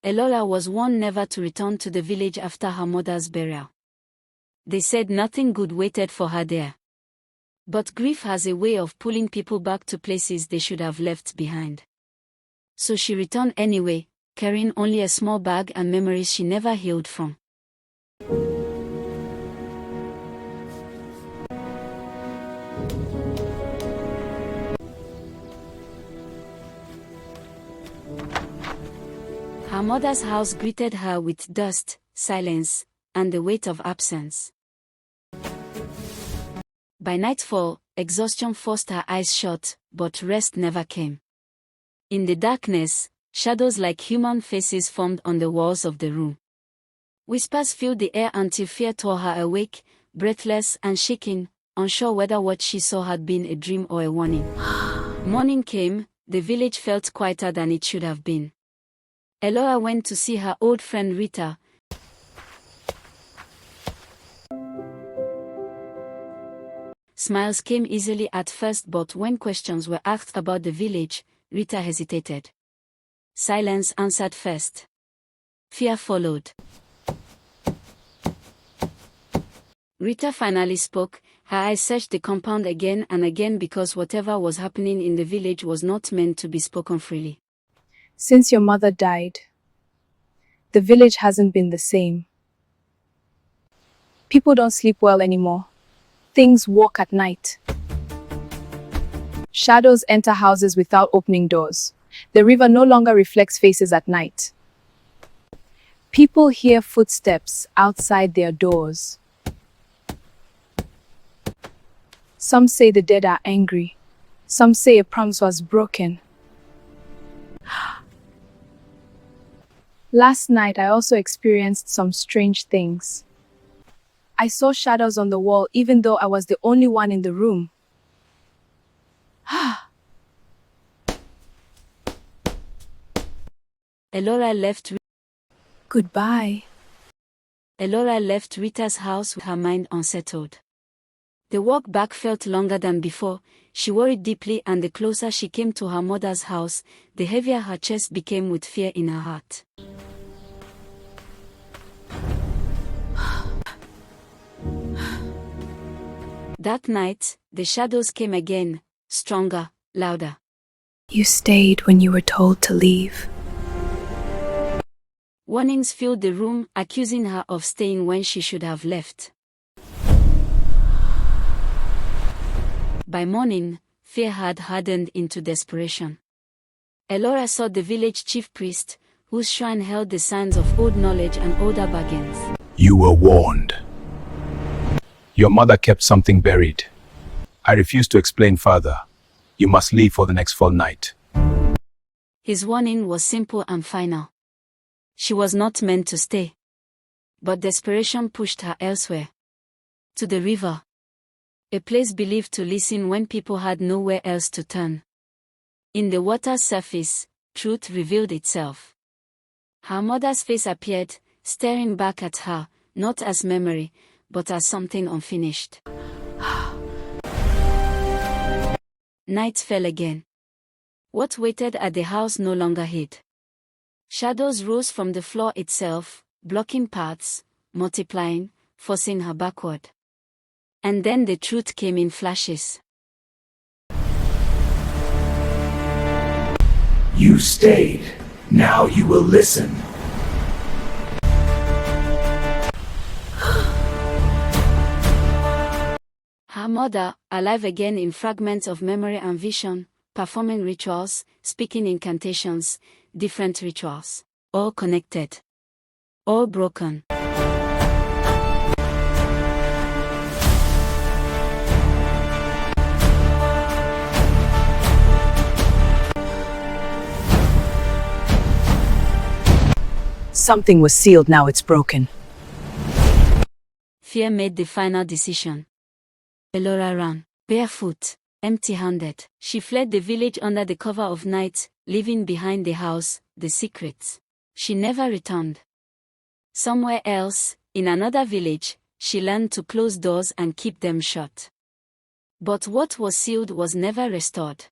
Elora was warned never to return to the village after her mother's burial. They said nothing good waited for her there. But grief has a way of pulling people back to places they should have left behind. So she returned anyway, carrying only a small bag and memories she never healed from. Her mother's house greeted her with dust, silence, and the weight of absence. By nightfall, exhaustion forced her eyes shut, but rest never came. In the darkness, shadows like human faces formed on the walls of the room. Whispers filled the air until fear tore her awake, breathless and shaking, unsure whether what she saw had been a dream or a warning. Morning came, the village felt quieter than it should have been. Elora went to see her old friend Rita. Smiles came easily at first, but when questions were asked about the village, Rita hesitated. Silence answered first. Fear followed. Rita finally spoke. Her eyes searched the compound again and again because whatever was happening in the village was not meant to be spoken freely. Since your mother died, the village hasn't been the same. People don't sleep well anymore. Things walk at night. Shadows enter houses without opening doors. The river no longer reflects faces at night. People hear footsteps outside their doors. Some say the dead are angry. Some say a promise was broken. Last night, I also experienced some strange things. I saw shadows on the wall even though I was the only one in the room. Elora left. Goodbye. Elora left Rita's house with her mind unsettled. The walk back felt longer than before. She worried deeply, and the closer she came to her mother's house, the heavier her chest became with fear in her heart. That night, the shadows came again, stronger, louder. You stayed when you were told to leave. Warnings filled the room, accusing her of staying when she should have left. By morning, fear had hardened into desperation. Elora sought the village chief priest, whose shrine held the signs of old knowledge and older bargains. You were warned. Your mother kept something buried. I refuse to explain further. You must leave for the next full night. His warning was simple and final. She was not meant to stay. But desperation pushed her elsewhere. To the river. A place believed to listen when people had nowhere else to turn. In the water's surface, truth revealed itself. Her mother's face appeared, staring back at her, not as memory, but as something unfinished. Night fell again. What waited at the house no longer hid. Shadows rose from the floor itself, blocking paths, multiplying, forcing her backward. And then the truth came in flashes. You stayed. Now you will listen. Her mother, alive again in fragments of memory and vision, performing rituals, speaking incantations, different rituals, all connected, all broken. Something was sealed, now it's broken. Fear made the final decision. Elora ran, barefoot, empty-handed. She fled the village under the cover of night, leaving behind the house, the secrets. She never returned. Somewhere else, in another village, she learned to close doors and keep them shut. But what was sealed was never restored.